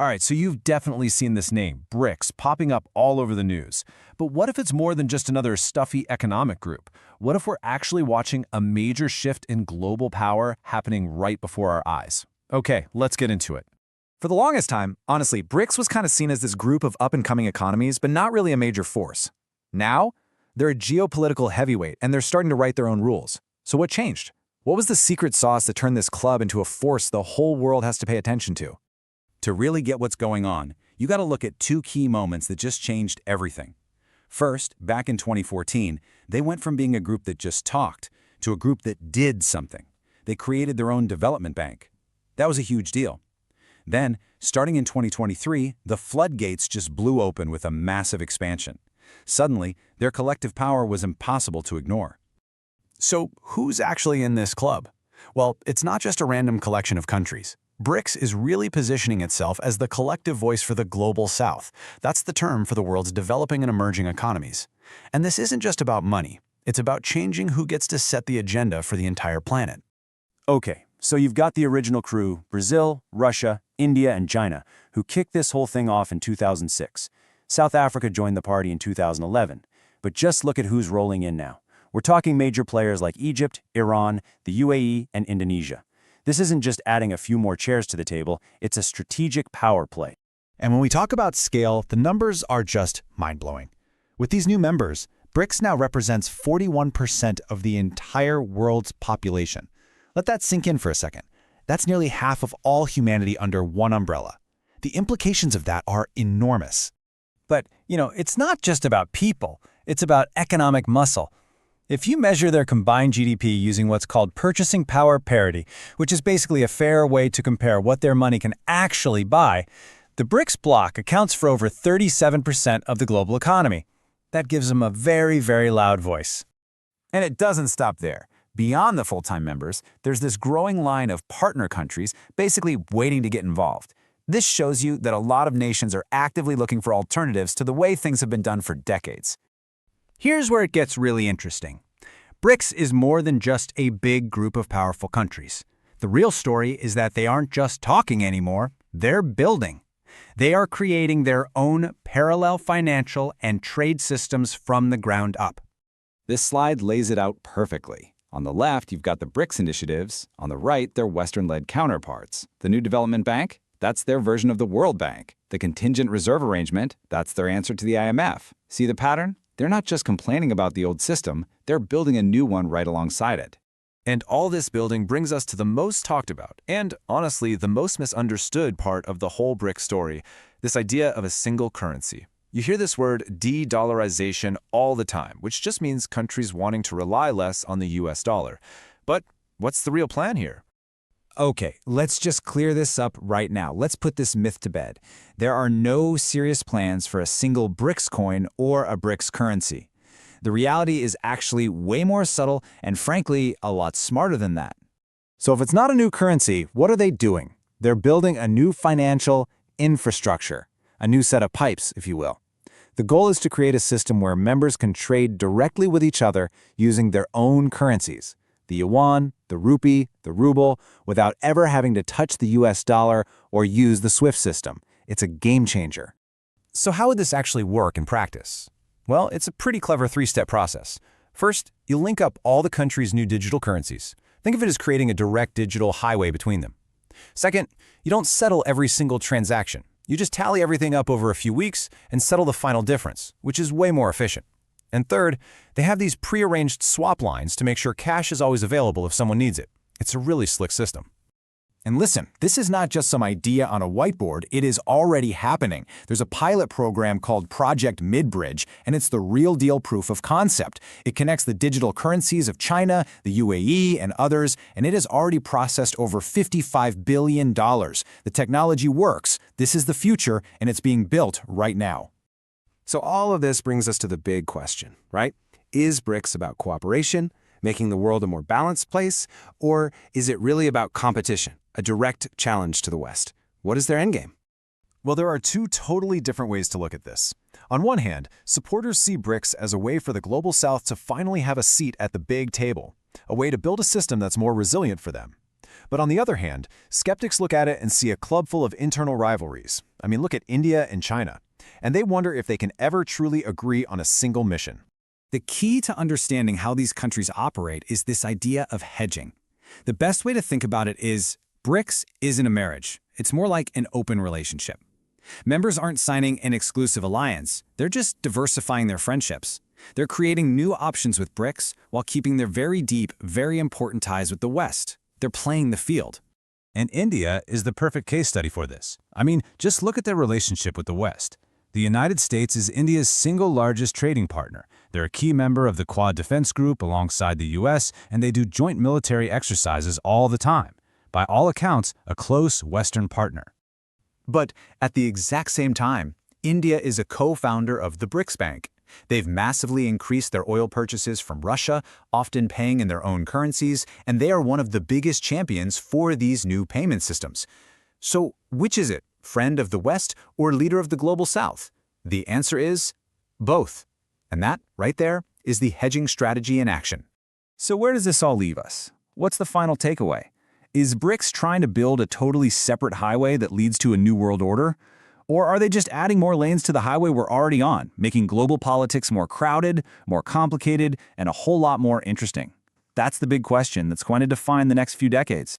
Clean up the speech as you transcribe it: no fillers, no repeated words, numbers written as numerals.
All right, so you've definitely seen this name, BRICS, popping up all over the news. But what if it's more than just another stuffy economic group? What if we're actually watching a major shift in global power happening right before our eyes? Okay, let's get into it. For the longest time, honestly, BRICS was kind of seen as this group of up-and-coming economies, but not really a major force. Now, they're a geopolitical heavyweight, and they're starting to write their own rules. So what changed? What was the secret sauce that turned this club into a force the whole world has to pay attention to? To really get what's going on, you got to look at two key moments that just changed everything. First, back in 2014, they went from being a group that just talked to a group that did something. They created their own development bank. That was a huge deal. Then, starting in 2023, the floodgates just blew open with a massive expansion. Suddenly, their collective power was impossible to ignore. So, who's actually in this club? Well, it's not just a random collection of countries. BRICS is really positioning itself as the collective voice for the global south. That's the term for the world's developing and emerging economies. And this isn't just about money. It's about changing who gets to set the agenda for the entire planet. Okay, so you've got the original crew, Brazil, Russia, India, and China, who kicked this whole thing off in 2006. South Africa joined the party in 2011. But just look at who's rolling in now. We're talking major players like Egypt, Iran, the UAE, and Indonesia. This isn't just adding a few more chairs to the table, it's a strategic power play. And when we talk about scale, the numbers are just mind-blowing. With these new members, BRICS now represents 41% of the entire world's population. Let that sink in for a second. That's nearly half of all humanity under one umbrella. The implications of that are enormous. But, it's not just about people. It's about economic muscle. If you measure their combined GDP using what's called purchasing power parity, which is basically a fair way to compare what their money can actually buy, the BRICS bloc accounts for over 37% of the global economy. That gives them a very, very loud voice. And it doesn't stop there. Beyond the full-time members, there's this growing line of partner countries basically waiting to get involved. This shows you that a lot of nations are actively looking for alternatives to the way things have been done for decades. Here's where it gets really interesting. BRICS is more than just a big group of powerful countries. The real story is that they aren't just talking anymore, they're building. They are creating their own parallel financial and trade systems from the ground up. This slide lays it out perfectly. On the left, you've got the BRICS initiatives. On the right, their Western-led counterparts. The new development bank? That's their version of the World Bank. The contingent reserve arrangement? That's their answer to the IMF. See the pattern? They're not just complaining about the old system, they're building a new one right alongside it. And all this building brings us to the most talked about, and honestly, the most misunderstood part of the whole BRICS story, this idea of a single currency. You hear this word de-dollarization all the time, which just means countries wanting to rely less on the US dollar. But what's the real plan here? Okay, let's just clear this up right now. Let's put this myth to bed. There are no serious plans for a single BRICS coin or a BRICS currency. The reality is actually way more subtle and, frankly, a lot smarter than that. So if it's not a new currency, what are they doing? They're building a new financial infrastructure, a new set of pipes, if you will. The goal is to create a system where members can trade directly with each other using their own currencies. The yuan, the rupee, the ruble, without ever having to touch the US dollar or use the SWIFT system. It's a game changer. So how would this actually work in practice? Well, it's a pretty clever three-step process. First, you link up all the countries' new digital currencies. Think of it as creating a direct digital highway between them. Second, you don't settle every single transaction. You just tally everything up over a few weeks and settle the final difference, which is way more efficient. And third, they have these pre-arranged swap lines to make sure cash is always available if someone needs it. It's a really slick system. And listen, this is not just some idea on a whiteboard, it is already happening. There's a pilot program called Project Midbridge, and it's the real deal proof of concept. It connects the digital currencies of China, the UAE, and others, and it has already processed over $55 billion. The technology works, this is the future, and it's being built right now. So all of this brings us to the big question, right? Is BRICS about cooperation, making the world a more balanced place, or is it really about competition, a direct challenge to the West? What is their endgame? Well, there are two totally different ways to look at this. On one hand, supporters see BRICS as a way for the Global South to finally have a seat at the big table, a way to build a system that's more resilient for them. But on the other hand, skeptics look at it and see a club full of internal rivalries. I mean, look at India and China. And they wonder if they can ever truly agree on a single mission. The key to understanding how these countries operate is this idea of hedging. The best way to think about it is BRICS isn't a marriage. It's more like an open relationship. Members aren't signing an exclusive alliance. They're just diversifying their friendships. They're creating new options with BRICS while keeping their very deep, very important ties with the West. They're playing the field. And India is the perfect case study for this. I mean, just look at their relationship with the West. The United States is India's single largest trading partner. They're a key member of the Quad Defense Group alongside the US, and they do joint military exercises all the time. By all accounts, a close Western partner. But at the exact same time, India is a co-founder of the BRICS Bank. They've massively increased their oil purchases from Russia, often paying in their own currencies, and they are one of the biggest champions for these new payment systems. So which is it, friend of the West or leader of the global South? The answer is both. And that, right there, is the hedging strategy in action. So where does this all leave us? What's the final takeaway? Is BRICS trying to build a totally separate highway that leads to a new world order? Or are they just adding more lanes to the highway we're already on, making global politics more crowded, more complicated, and a whole lot more interesting? That's the big question that's going to define the next few decades.